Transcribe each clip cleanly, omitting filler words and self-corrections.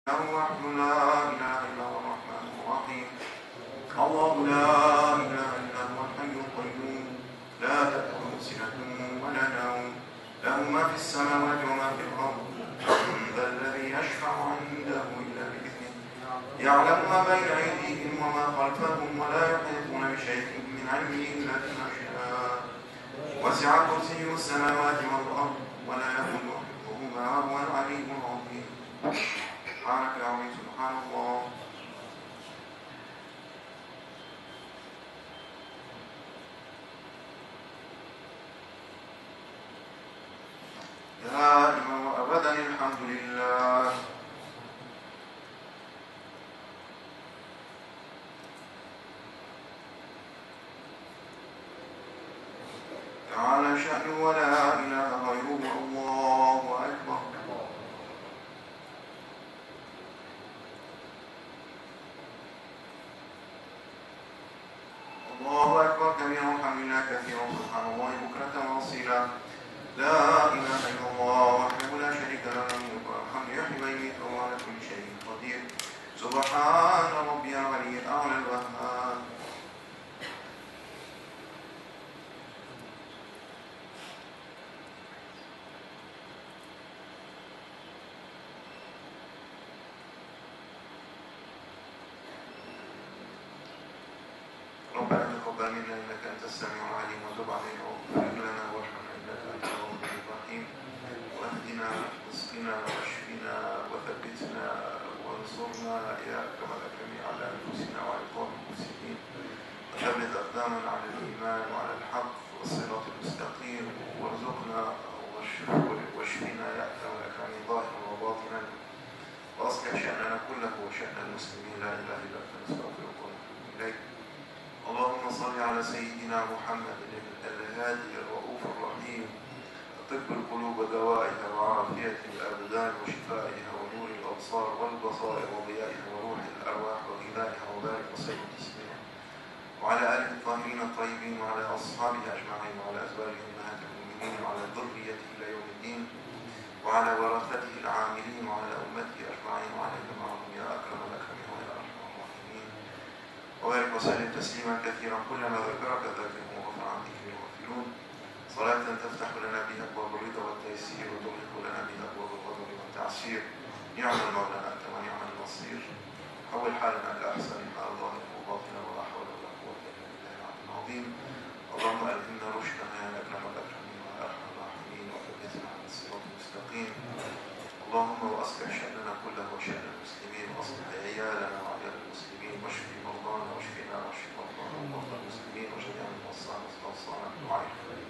وحده لا إله إلا هو الرحمن الرحيم. الله لا إله إلا هو الحي القيوم لا تأخذه سنة ولا نوم له ما في السماوات وما في الأرض. من ذا الذي يشفع عنده إلا بإذنه يعلم ما بين أيديهم وما خلفهم ولا يحيطون بشيء من علمه إلا بما شاء. وسع كرسيه السماوات والأرض ولا يؤوده حفظهما وهو العلي العظيم. سبحانك يا عظيم سبحان الله. دائما وأبدا الحمد لله. تعالى شأنه ولا إله غيره. الله أكبر. الله أكبر كبيرا الحمد لله كثيرا سبحان الله بكرة وأصيلا. لا إله إلا الله وحده لا شريك له الملك والحمد يحيي ويميت وهو على كل شيء قدير. سبحان ربي العلي الأعلى الوهاب. ربنا تقبل منا إنك أنت السميع العليم وتب علينا واغفر لنا وارحمنا إنك أنت الغفور الرحيم. واهدنا واسقنا واشفنا وثبتنا وانصرنا يا أكرم الأكرمين على أنفسنا وعلى القوم المفسدين. وثبت أقدامنا على الإيمان وعلى الحق والصراط المستقيم وارزقنا واشفنا يا أكرم الأكرمين ظاهرا وباطنا. وأصلح شأننا كله وشأن المسلمين. لا إله إلا أنت نستغفرك ونتوب إليك. اللهم صل على سيدنا محمد الهادي الرؤوف الرحيم طب القلوب دوائها وعافية الأبدان وشفائها ونور الأبصار والبصائر وضيائها وروح الأرواح وغذائها وبارك وسلم تسليما. وعلى آله الطاهرين الطيبين وعلى أصحابه أجمعين وعلى أزواجه أمهات المؤمنين وعلى ذريته إلى يوم الدين وعلى ورثته العاملين وعلى أمته أجمعين وعلى جميعهم يا أكرم الأكرمين ويا أرحم الراحمين. وبارك وسلم تسليما كثيرا كلما ذكرك ذاكرهم وغفر عن ذكره الغافلون. صلاة تفتح لنا بها أبواب الرضا والتيسير وتغلق لنا بها أبواب الغضب والتعسير. نعم المولى أنت ونعم النصير. حول حالنا إلى أحسن حال ظاهر وباطنا ولا حول ولا قوة إلا بالله العلي العظيم. اللهم ألهمنا رشدنا يا أكرم الأكرمين ويا أرحم الراحمين وثبتنا على الصراط المستقيم. اللهم وأصلح شأننا كله وشأن المسلمين وأصلح عيالنا وعيال المسلمين واشف مرضانا واشفنا واشف مرضانا ومرضى المسلمين وجميع الموصانا واستوصانا بدعاء الخير.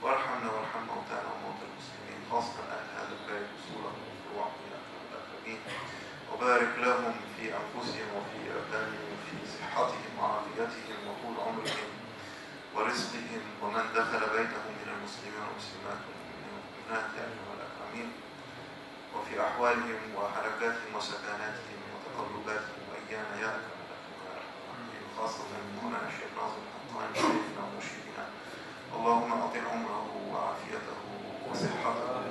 وارحمنا وارحم موتانا وموتى المسلمين خاصة أهل هذا البلد وصولهم وفروعهم يا أكرم الأكرمين. وبارك لهم في أنفسهم وفي أبدانهم وفي صحتهم وعافيتهم وطول عمرهم ورزقهم ومن دخل بيتهم من المسلمين والمسلمات والمؤمنين والمؤمنات يا أكرم الأكرمين. وفي أحوالهم وحركاتهم وسكناتهم وتقلباتهم وأيام يا أكرم الأكرمين. خاصة مولانا الشيخ ناصر الحقاني شيخنا ومرشدنا. اللهم أطل عمره وعافيته وصحته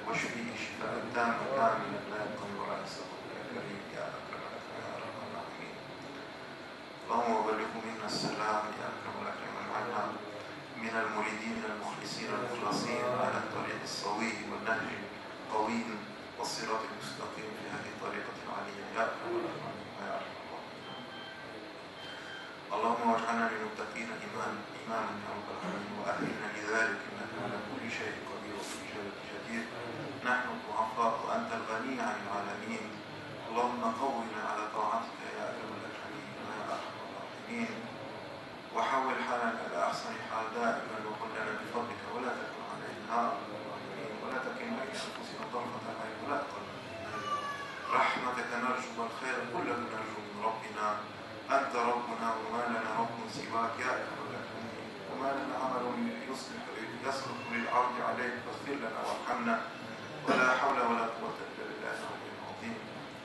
واشفيه شفاء تاما كاملا لا يقبل ولا يستقبل يا كريم يا أكرم الأكرمين يا أرحم الراحمين. اللهم وبلغه منا السلام يا أكرم الأكرمين واجعلنا من المريدين المخلصين المخلصين على الطريق الصوي والنهج القويم والصراط المستقيم في هذه الطريقة العالية يا أكرم الأكرمين يا أرحم الراحمين. اللهم واجعلنا للمتقين إماما يا رب العالمين وأهلنا لذلك إنك على كل شيء قدير وبالإجابة جدير. نحن الضعفاء وأنت الغني عن العالمين. اللهم قونا على طاعتك يا أكرم الأكرمين ويا أرحم الراحمين. وحول حالنا إلى أحسن حال دائما وقل لنا بفضلك ولا تكن علينا يا رب الراحمين ولا تكلنا إلى أنفسنا طرفة عين ولا أقل من ذلك. رحمتك نرجو والخير كله نرجو من ربنا. أنت ربنا وما لنا رب سواك يا أكرم الأكرمين. وما لنا عمل يصلح للعرض عليك فاغفر لنا وارحمنا ولا حول ولا قوة إلا بالله العلي العظيم.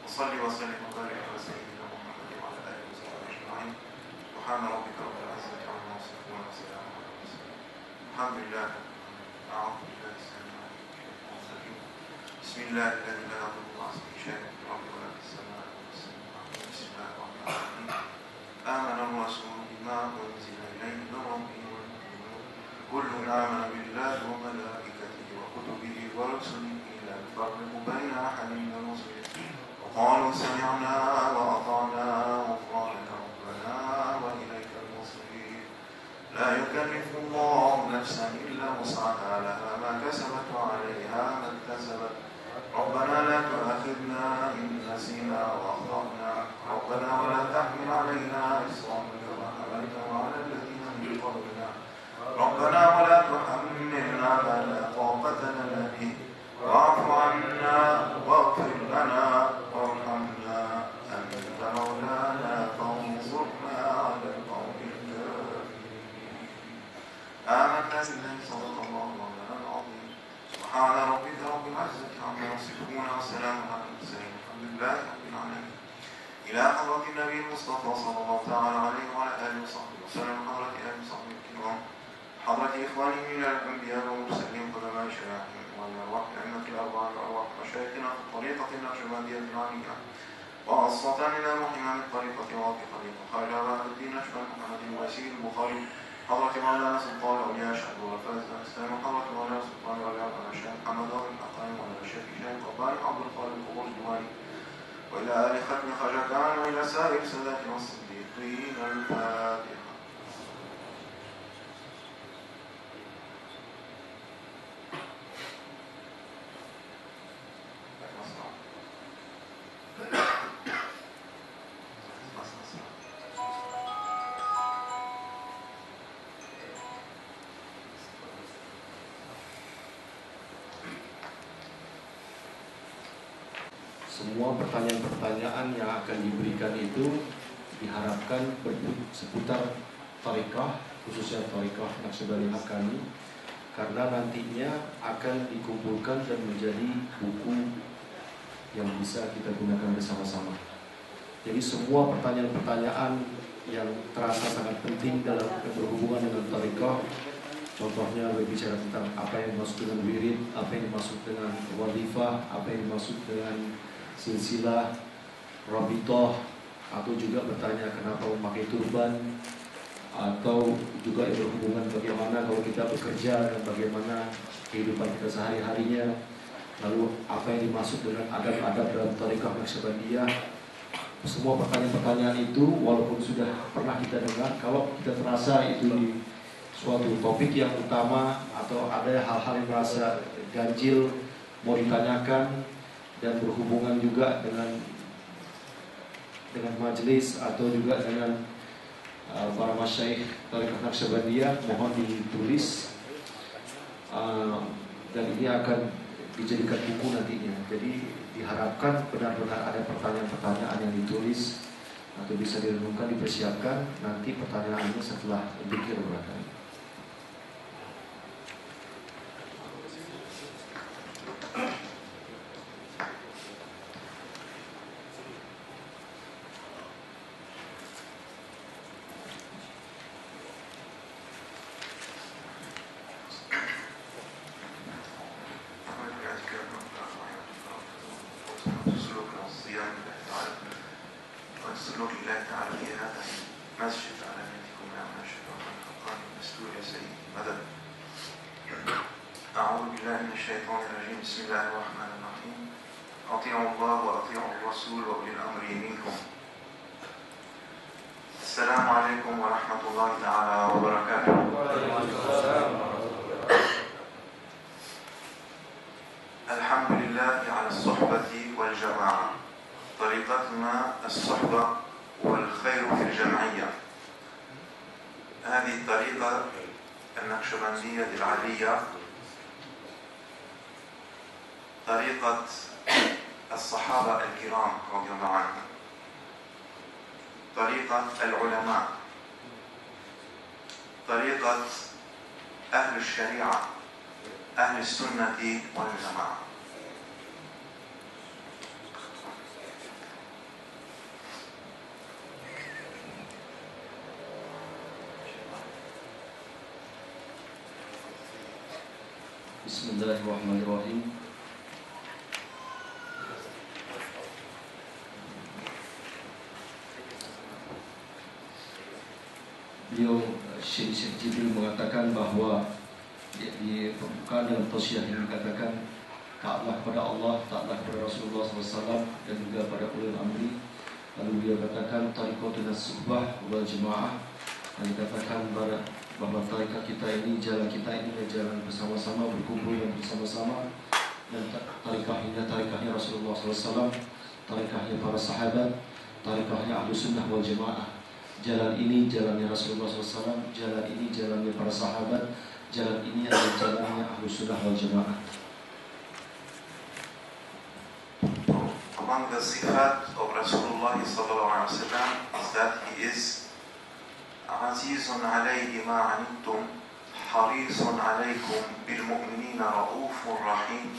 وصلي وسلم وبارك على سيدنا محمد وعلى آله وصحبه أجمعين. سبحان ربك رب العزة عما يصفون وسلام على المرسلين الحمد لله. أعوذ بالله السميع العليم من الشيطان الرجيم. بسم الله الذي لا يضر مع أصل شيء رب ولا في السماء بسم الله الرحمن الرحيم آمن الرسول بما أنزل إليه من ربه والمؤمنون كل آمن بالله وملائكته وكتبه ورسله لا نفرق بين أحد من رسله وقالوا سمعنا وأطعنا غفرانك ربنا وإليك المصير لا يكلف الله نفسا إلا وسعها لها ما كسبت وعليها ما اكتسبت ربنا لا تؤاخذنا إن نسينا وأخطأنا ربنا ولا تحمل علينا إصرا كما حملته على الذين من قبلنا ربنا ولا تحملنا ما لا طاقة لنا به واعف عنا واغفر لنا وارحمنا أنت مولانا فانصرنا على القوم الكافرين آمنا بالله صدق الله مولانا العظيم سبحان ربك رب العزة عما يصفون وسلام على المرسلين الحمد لله رب العالمين إلى حضرة النبي المصطفى صلى الله تعالى عليه وعلى آله وصحبه وسلم حضرة آله وصحبه الكرام حضرة إخواني من الأنبياء والمرسلين قدماء شياخهم ومن أرواح الأئمة الأربعة وأرواح مشايخنا في الطريقة النقشبندية العالية وخاصة إلى محمد الطريقة وعطي طريقة خالد بهاء الدين أشمل محمد الوسيل البخاري حضرة مولانا سلطان الأولياء شهد والفائز الإسلام حضرة مولانا سلطان الأولياء الشيخ محمد أبو الحقائم وعلى الشيخ شيخ قباني عبد الخالق القبور الجواني وإلى آل ختم خجكان وإلى سائر ساداتنا الصديقين الفاتحة. Semua pertanyaan-pertanyaan yang akan diberikan itu diharapkan seputar tarekah, khususnya tarekah Naqsyabandi Haqqani, karena nantinya akan dikumpulkan dan menjadi buku yang bisa kita gunakan bersama-sama. Jadi semua pertanyaan-pertanyaan yang terasa sangat penting dalam berhubungan dengan tarekah, contohnya berbicara tentang apa yang dimaksud dengan wirid, apa yang dimaksud dengan wadifah, apa yang dimaksud dengan silsilah, rabitoh, atau juga bertanya kenapa memakai turban, atau juga yang berhubungan bagaimana kalau kita bekerja dan bagaimana kehidupan kita sehari-harinya, lalu apa yang dimaksud dengan adab-adab dalam tarekah Naqsyabandiyah. Semua pertanyaan-pertanyaan itu walaupun sudah pernah kita dengar, kalau kita terasa itu di suatu topik yang utama atau ada hal-hal yang merasa ganjil mau ditanyakan dan berhubungan juga dengan majelis atau juga dengan para masyaikh tarekah Naqsyabandiyah, mohon ditulis dan ini akan dijadikan buku nantinya. Jadi diharapkan benar-benar ada pertanyaan-pertanyaan yang ditulis atau bisa direnungkan, dipersiapkan nanti pertanyaannya setelah zikir barangkali. السلام عليكم ورحمة الله تعالى وبركاته. الحمد لله على الصحبة والجماعة. طريقتنا الصحبة والخير في الجمعية. هذه الطريقة النقشبندية العالية طريقة الصحابة الكرام رضي الله عنهم، طريقة العلماء، طريقة أهل الشريعة، أهل السنة والجماعة. Bismillahirrahmanirrahim. beliau Syekh Jibril mengatakan bahwa di pembukaan dalam tausiah yang dikatakan taatlah kepada Allah, taatlah kepada Rasulullah SAW dan juga pada ulil amri. Lalu beliau katakan tariqatun as-suhbah wal jamaah, dan dikatakan bahwa tarikat kita ini, jalan kita ini adalah jalan bersama-sama, berkumpul dan bersama-sama. Dan tarikahnya Rasulullah SAW, tarikahnya para sahabat, tarikahnya ahlu sunnah wal jamaah. Jalan ini jalannya Rasulullah SAW, jalan ini jalannya para sahabat, jalan ini adalah jalannya ahlu sunnah wal jamaah. Among the sifat of Rasulullah sallallahu alaihi wasallam is that he is azizun alayhi ma anittum harisun alaykum bil mu'minina raufur rahim.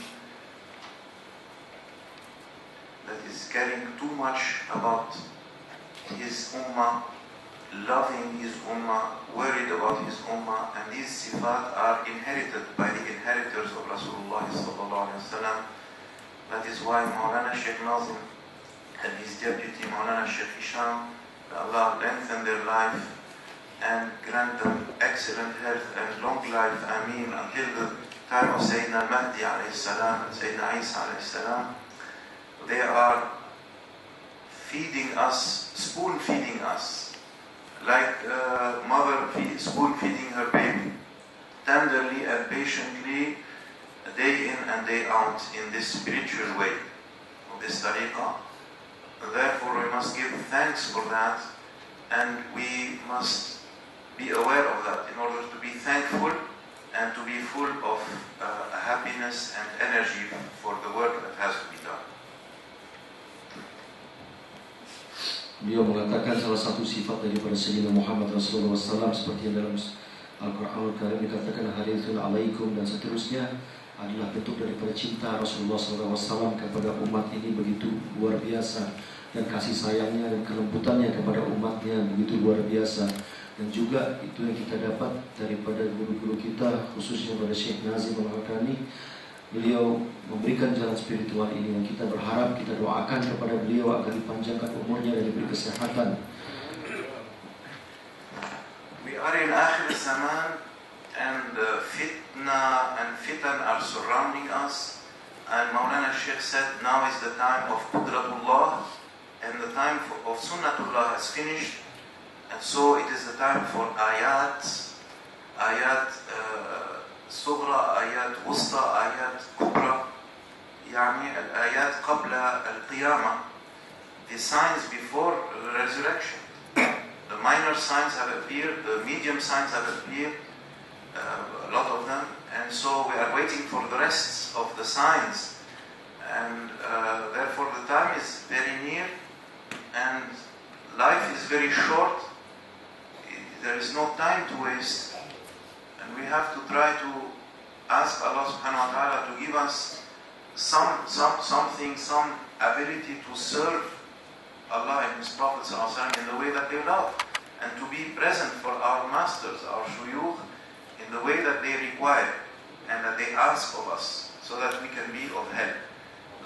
That is caring too much about his ummah, loving his ummah, worried about his ummah, and these sifat are inherited by the inheritors of Rasulullah sallallahu alaihi wasallam. That is why Maulana Sheikh Nazim and his deputy Maulana Sheikh Hisham, Allah lengthen their life and grant them excellent health and long life, Ameen, until the time of Sayyidina al-Mahdi alayhi salam and Sayyidina Isa alayhi salam. They are feeding us, spoon feeding us, like a mother spoon feeding her baby, tenderly and patiently, day in and day out, in this spiritual way of this tariqah. Therefore we must give thanks for that, and we must be aware of that in order to be thankful and to be full of happiness and energy for the work that has to be done. Beliau mengatakan salah satu sifat daripada Sayyidina Muhammad Rasulullah SAW seperti yang dalam Al-Quranul Karim dikatakan harithun alaikum dan seterusnya, adalah bentuk daripada cinta Rasulullah SAW kepada umat ini begitu luar biasa, dan kasih sayangnya dan kelembutannya kepada umatnya begitu luar biasa. Dan juga itu yang kita dapat daripada guru-guru kita, khususnya pada Syekh Nazim Al-Hakani. Beliau memberikan jalan spiritual ini, dan kita berharap, kita doakan kepada beliau agar dipanjangkan umurnya dan diberi kesehatan. We are in akhir zaman, and fitna and fitan are surrounding us, and Maulana Sheikh said now is the time of Qudratullah, and the time of Sunnatullah has finished, and so it is the time for ayat صغرى, آيات وسطى, آيات كبرى, يعني الآيات قبل القيامة, the signs before the resurrection. The minor signs have appeared, the medium signs have appeared, a lot of them, and so we are waiting for the rest of the signs, and therefore the time is very near, and life is very short. There is no time to waste, and we have to try to ask Allah subhanahu wa ta'ala to give us something, some ability to serve Allah and His Prophet in the way that they love, and to be present for our masters, our shuyukh, in the way that they require and that they ask of us, so that we can be of help.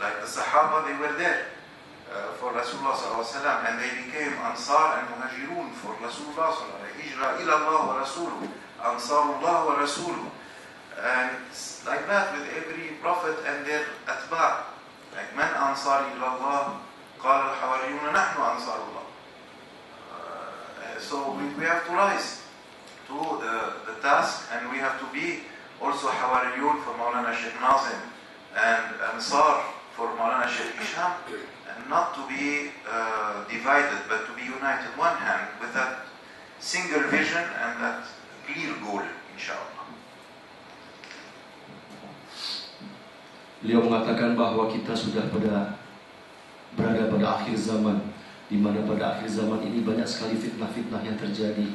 Like the Sahaba, they were there for Rasulullah sallallahu, and they became Ansar and Muhajirun for Rasulullah sallallahu, Hijra ila Allah wa Rasuluh, Ansarullah wa Rasuluh. And like that with every prophet and their atba'. Like man ansar ila Allah, qala al-hawariyuna nahnu ansarullah. So we have to rise to the task, and we have to be also hawariyun for Maulana Sheikh Nazim and Ansar for Maulana Sheikh Hisham, and not to be divided, but to be united one hand with that single vision and that clear goal, inshallah. Beliau mengatakan bahwa kita sudah berada pada akhir zaman, di mana pada akhir zaman ini banyak sekali fitnah-fitnah yang terjadi,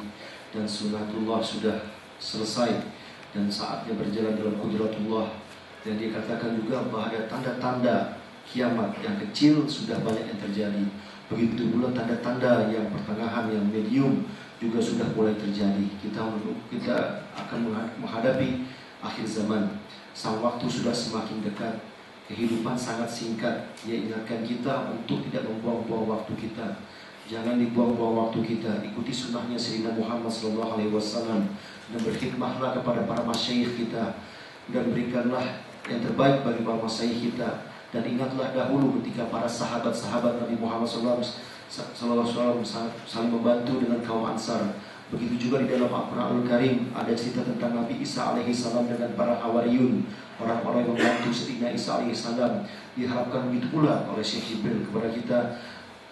dan sunnatullah sudah selesai dan saatnya berjalan dalam qudratullah. Dan dikatakan juga bahwa ada tanda-tanda kiamat yang kecil sudah banyak yang terjadi. Begitu pula tanda-tanda yang pertengahan, yang medium juga sudah mulai terjadi. Kita akan menghadapi akhir zaman. Sang waktu sudah semakin dekat. Kehidupan sangat singkat. Ia ingatkan kita untuk tidak membuang-buang waktu kita. Jangan dibuang-buang waktu kita. Ikuti sunnahnya Sayyidina Muhammad SAW dan berkhidmatlah kepada para masyayikh kita dan berikanlah yang terbaik bagi para masyayikh kita. Dan ingatlah dahulu ketika para sahabat-sahabat Nabi Muhammad SAW saling membantu dengan kaum Ansar. Begitu juga di dalam Al-Quranul Karim ada cerita tentang Nabi Isa alaihissalam dengan para Hawariyun, orang-orang yang membantu Sayyidina Isa alaihissalam. Diharapkan begitu pula oleh Syekh Jibril kepada kita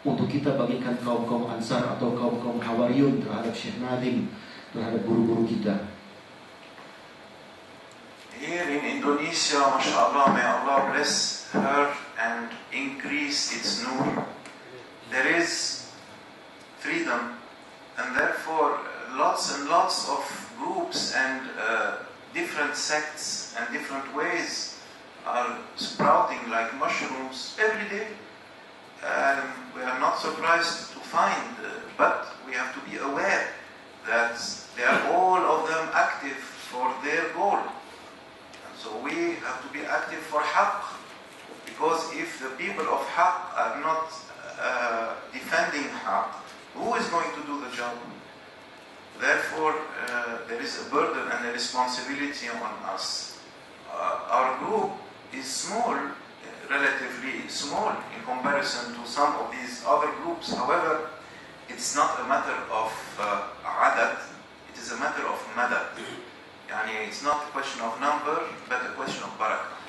untuk kita bagikan kaum-kaum Ansar atau kaum-kaum Hawariyun terhadap Syekh Nadim, terhadap guru-guru kita. Here in Indonesia, mashallah, may Allah bless her and increase its nur. There is freedom, and therefore lots and lots of groups and different sects and different ways are sprouting like mushrooms every day. We are not surprised to find, but we have to be aware that they are all of them active for their goal. And so we have to be active for haqq, because if the people of haqq are not defending haqq, who is going to do the job? Therefore, there is a burden and a responsibility on us. Our group is small, relatively small in comparison to some of these other groups. However, it's not a matter of adad, it is a matter of madad. Yani it's not a question of number, but a question of barakah.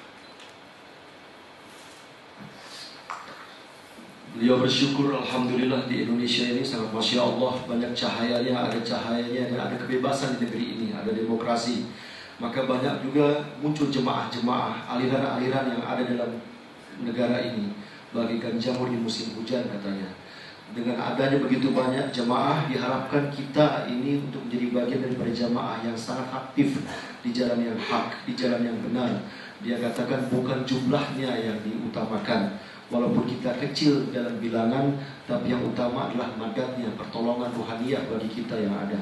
Beliau bersyukur, alhamdulillah di Indonesia ini sangat masya Allah, banyak cahayanya, dan ada kebebasan di negeri ini, ada demokrasi. Maka banyak juga muncul jemaah-jemaah, aliran-aliran yang ada dalam negara ini, bagikan jamur di musim hujan katanya. Dengan adanya begitu banyak jemaah, diharapkan kita ini untuk menjadi bagian daripada jemaah yang sangat aktif di jalan yang hak, di jalan yang benar. Dia katakan bukan jumlahnya yang diutamakan, walaupun kita kecil dalam bilangan, tapi yang utama adalah madatnya, pertolongan ruhaniyah bagi kita yang ada.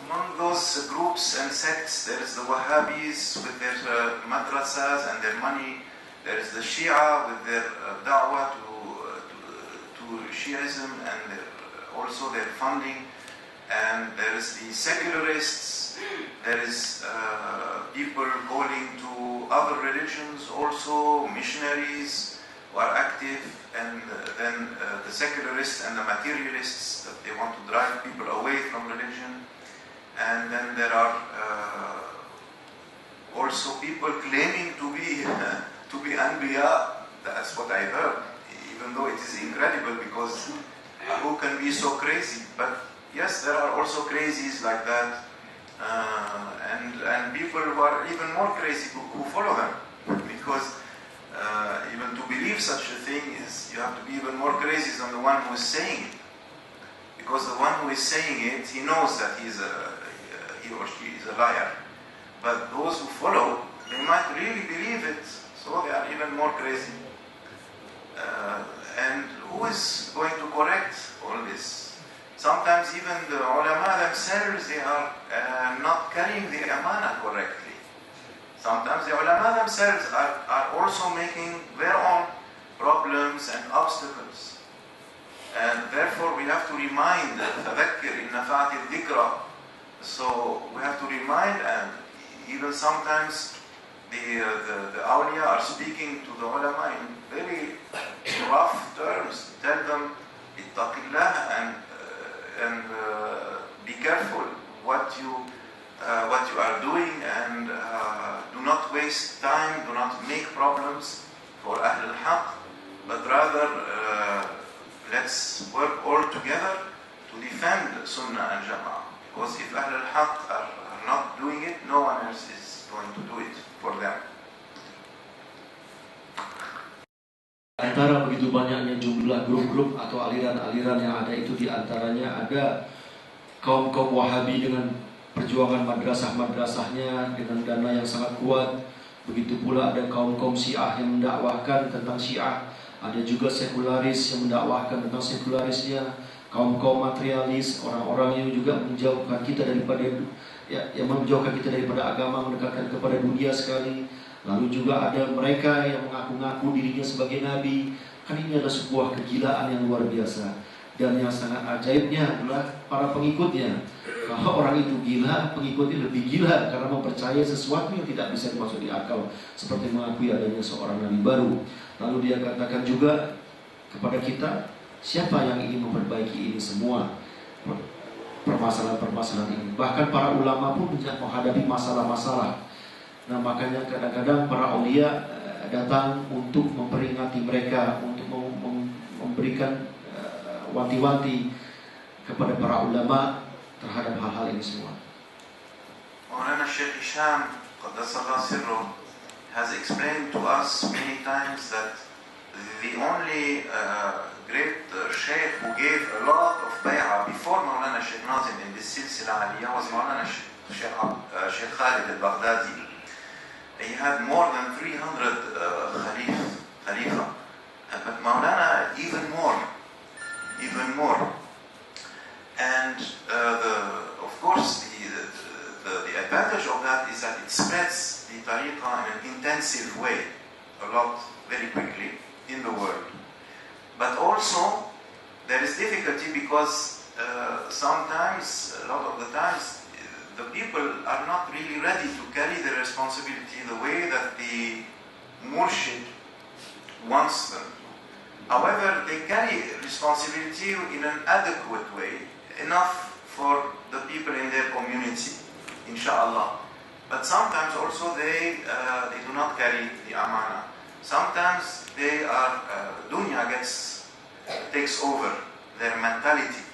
Among those groups and sects, there is the Wahhabis with their madrasas and their money. There is the Shia with their da'wah to Shiism and also their funding. And there is the secularists. There is people calling to other religions, also missionaries who are active, and then the secularists and the materialists, that they want to drive people away from religion. And then there are also people claiming to be anbiya. That's what I heard, even though it is incredible, because who can be so crazy? But yes, there are also crazies like that, and people who are even more crazy who follow them, because even to believe such a thing is, you have to be even more crazy than the one who is saying it, because the one who is saying it, he knows that he or she is a liar, but those who follow, they might really believe it, so they are even more crazy. And who is going to correct all this? Sometimes even the ulama themselves, they are not carrying the amana correctly. Sometimes the ulama themselves are also making their own problems and obstacles. And therefore we have to remind, فَذَكِّرْ إِنَّ فَعَتِ الذِّكْرَ. So we have to remind, and even sometimes the awliya are speaking to the ulama in very rough terms. Tell them, ittaqillah, and be careful what you are doing, and do not waste time, do not make problems for Ahl al-Haq, but rather let's work all together to defend Sunnah and Jama'ah. Because if Ahl al-Haq are not doing it, no one else is going to do it for them. Antara begitu banyaknya jumlah grup-grup atau aliran-aliran yang ada itu, diantaranya ada kaum-kaum Wahabi dengan perjuangan madrasah-madrasahnya dengan dana yang sangat kuat. Begitu pula ada kaum-kaum Syiah yang mendakwahkan tentang Syiah. Ada juga sekularis yang mendakwahkan tentang sekularisnya. Kaum-kaum materialis, orang-orang yang juga menjauhkan kita daripada yang menjauhkan kita daripada agama, mendekatkan kepada dunia sekali. Lalu juga ada mereka yang mengaku-ngaku dirinya sebagai nabi, Kan ini adalah sebuah kegilaan yang luar biasa. Dan yang sangat ajaibnya adalah para pengikutnya. Kalau orang itu gila, pengikutnya lebih gila karena mempercayai sesuatu yang tidak bisa dimasuk di akal, seperti mengakui adanya seorang nabi baru. Lalu dia katakan juga kepada kita, siapa yang ingin memperbaiki ini semua permasalahan-permasalahan ini. Bahkan para ulama pun menghadapi masalah-masalah. Nah, makanya kadang-kadang para aulia datang untuk memperingati mereka, untuk memberikan wanti-wanti kepada para ulama terhadap hal-hal ini semua. Maulana Sheikh Hisham Qaddasallahu Sirruh has explained to us many times that the only great sheikh who gave a lot of bay'ah before Maulana Sheikh Nazim in this silsila aliyah was Maulana Sheikh Khalid al-Baghdadi. He had more than 300 Khalifa, but Maulana even more. And of course the advantage of that is that it spreads the tariqah in an intensive way, a lot, very quickly in the world. But also there is difficulty because sometimes, a lot of the times, the people are not really ready to carry the responsibility the way that the murshid wants them. However, they carry responsibility in an adequate way, enough for the people in their community, inshallah. But sometimes also they do not carry the amana. Sometimes they are dunya takes over their mentality.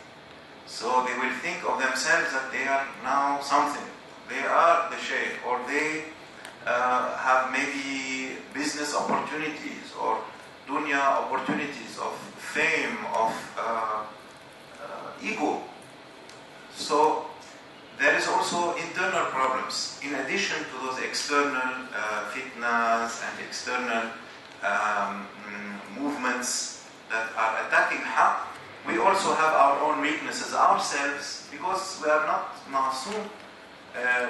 So they will think of themselves that they are now something. They are the sheikh, or they have maybe business opportunities or dunya opportunities of fame, of ego. So there is also internal problems in addition to those external fitnas and external movements that are attacking haqq. We also have our own weaknesses ourselves because we are not ma'soom.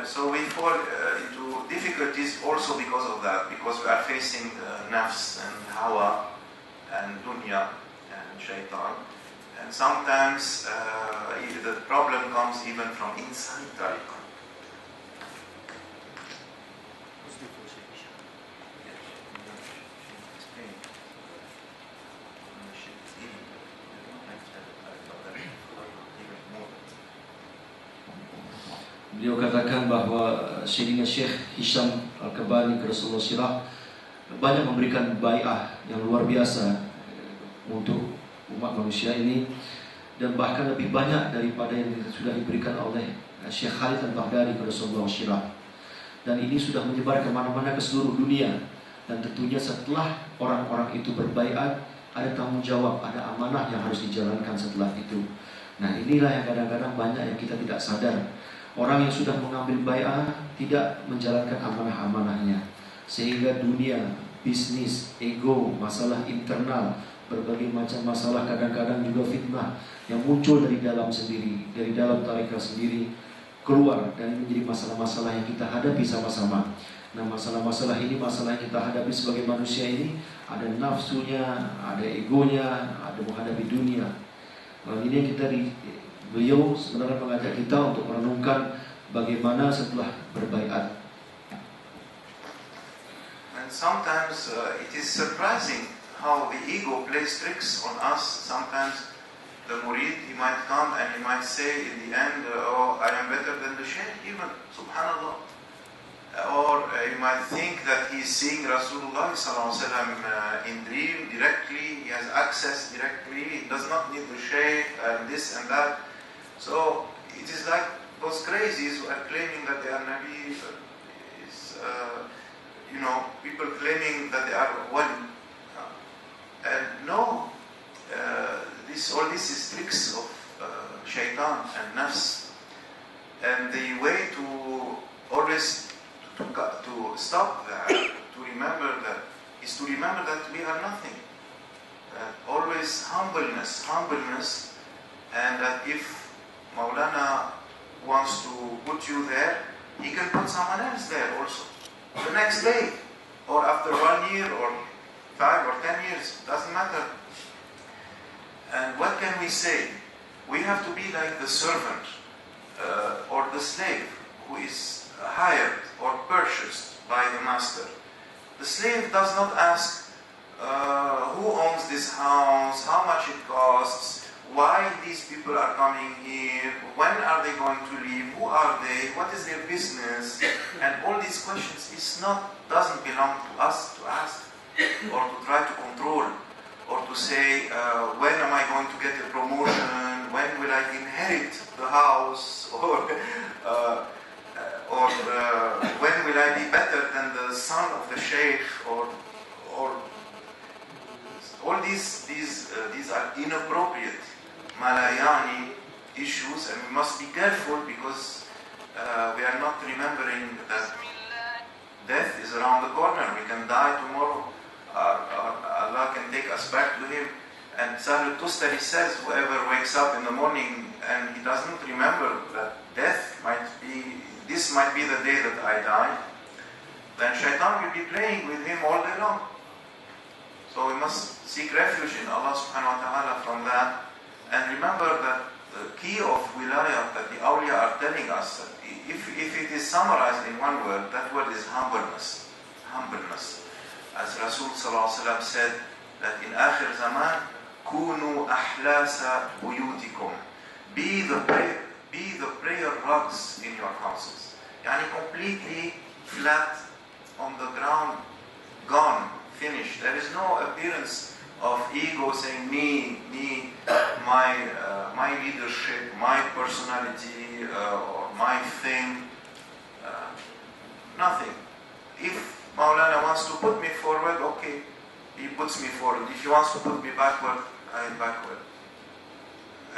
So we fall into difficulties also because of that, because we are facing nafs and hawa and dunya and shaitan. And sometimes the problem comes even from inside tariqah. Beliau katakan bahwa Sayyidina Syekh Hisham Al-Kabani ke Rasulullah Sirah banyak memberikan bai'ah yang luar biasa untuk umat manusia ini, dan bahkan lebih banyak daripada yang sudah diberikan oleh Syekh Khalid Al-Baghdadi ke Rasulullah Sirah. Dan ini sudah menyebar kemana-mana ke seluruh dunia. Dan tentunya setelah orang-orang itu berbaiat, ada tanggung jawab, ada amanah yang harus dijalankan setelah itu. Nah, inilah yang kadang-kadang banyak yang kita tidak sadar. Orang yang sudah mengambil bai'ah tidak menjalankan amanah-amanahnya, sehingga dunia, bisnis, ego, masalah internal, berbagai macam masalah, kadang-kadang juga fitnah yang muncul dari dalam sendiri, dari dalam tarekat sendiri keluar, dan menjadi masalah-masalah yang kita hadapi sama-sama. Nah, masalah-masalah ini, masalah yang kita hadapi sebagai manusia ini, ada nafsunya, ada egonya, ada menghadapi dunia. Ini yang kita beliau sebenarnya mengajak kita untuk merenungkan bagaimana setelah berbaiat. And sometimes it is surprising how the ego plays tricks on us. Sometimes the murid, he might come and he might say in the end, oh, I am better than the sheikh, even, subhanallah. Or he might think that he is seeing Rasulullah ﷺ in dream directly, he has access directly, he does not need the sheikh and this and that. So it is like those crazies who are claiming that they are Nabi, people claiming that they are wali. And no, all this is tricks of shaitan and nafs. And the way to always to stop that, to remember that, is to remember that we are nothing. Always humbleness, and that if Maulana wants to put you there, he can put someone else there also. The next day, or after 1 year, or 5 or 10 years, doesn't matter. And what can we say? We have to be like the servant or the slave who is hired or purchased by the master. The slave does not ask who owns this house, how much it costs, why these people are coming here, when are they going to leave, who are they, what is their business, and all these questions doesn't belong to us to ask or to try to control or to say when am I going to get a promotion, when will I inherit the house, or when will I be better than the son of the sheikh, or all these are inappropriate malayani issues, and we must be careful because we are not remembering that death is around the corner. We can die tomorrow. Allah can take us back to Him. And Sahl al-Tustari says, whoever wakes up in the morning and he doesn't remember that this might be the day that I die, then shaitan will be playing with him all day long. So we must seek refuge in Allah subhanahu wa ta'ala from that. And remember that the key of wilayah that the awliya are telling us, that if it is summarized in one word, that word is humbleness. Humbleness. As Rasul sallallahu alaihi wasallam said that in akhir zaman, kunu ahlasa buyutikum. Be the prayer rugs in your houses. Yani completely flat on the ground, gone, finished. There is no appearance of ego saying me, my leadership, my personality, or my thing. Nothing. If Maulana wants to put me forward, okay, he puts me forward. If he wants to put me backward, I am backward.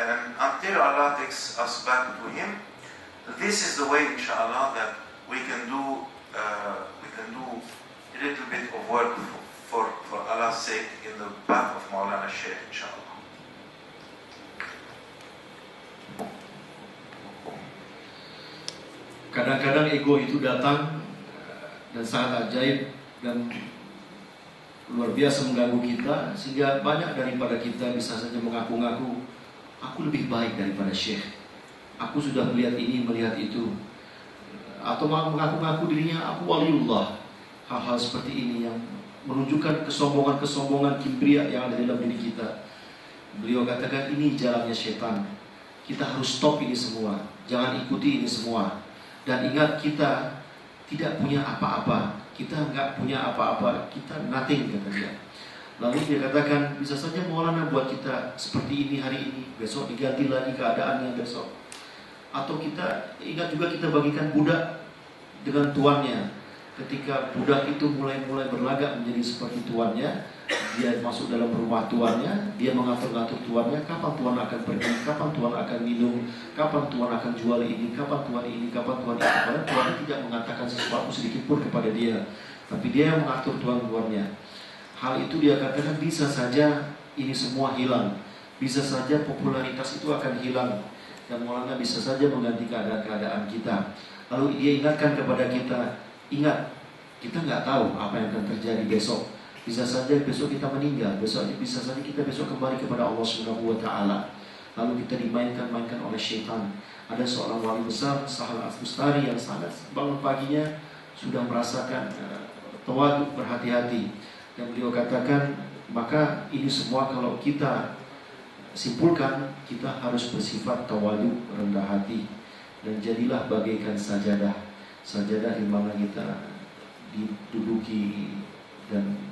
And until Allah takes us back to Him, this is the way, inshallah, that we can do a little bit of work for Allah's sake in the path of Maulana Shaykh, inshallah. Kadang-kadang ego itu datang dan sangat ajaib dan luar biasa mengganggu kita, sehingga banyak daripada kita bisa saja mengaku-ngaku, aku lebih baik daripada Syekh, aku sudah melihat ini, melihat itu, atau mengaku-ngaku dirinya aku waliullah. Hal-hal seperti ini yang menunjukkan kesombongan-kesombongan kibria yang ada dalam diri kita. Beliau katakan ini jalannya setan. Kita harus stop ini semua, jangan ikuti ini semua. Dan ingat, kita tidak punya apa-apa, kita nggak punya apa-apa, kita nothing, kata dia. Lalu dia katakan, bisa saja Maulana buat kita seperti ini hari ini, besok diganti lagi keadaannya besok. Atau kita ingat juga, kita bagikan budak dengan tuannya. Ketika budak itu mulai berlagak menjadi seperti tuannya, dia masuk dalam rumah tuannya, dia mengatur-ngatur tuannya, kapan tuan akan pergi, kapan tuan akan minum, kapan tuan akan jual ini, kapan tuan ini, kapan tuan itu. Padahal tuannya tidak mengatakan sesuatu sedikit pun kepada dia, tapi dia yang mengatur tuan-tuannya. Hal itu dia katakan bisa saja ini semua hilang, bisa saja popularitas itu akan hilang, dan Maulana bisa saja mengganti keadaan kita. Lalu dia ingatkan kepada kita, ingat, kita nggak tahu apa yang akan terjadi besok. Bisa saja besok kita meninggal, bisa saja kita besok kembali kepada Allah Subhanahu wa Ta'ala. Lalu kita dimainkan oleh syaitan. Ada seorang wali besar, Sahl al-Tustari, yang sangat bangun paginya sudah merasakan tawaduk, berhati-hati. Dan beliau katakan, maka ini semua kalau kita simpulkan, kita harus bersifat tawaduk, rendah hati. Dan jadilah bagaikan sajadah di mana kita diduduki dan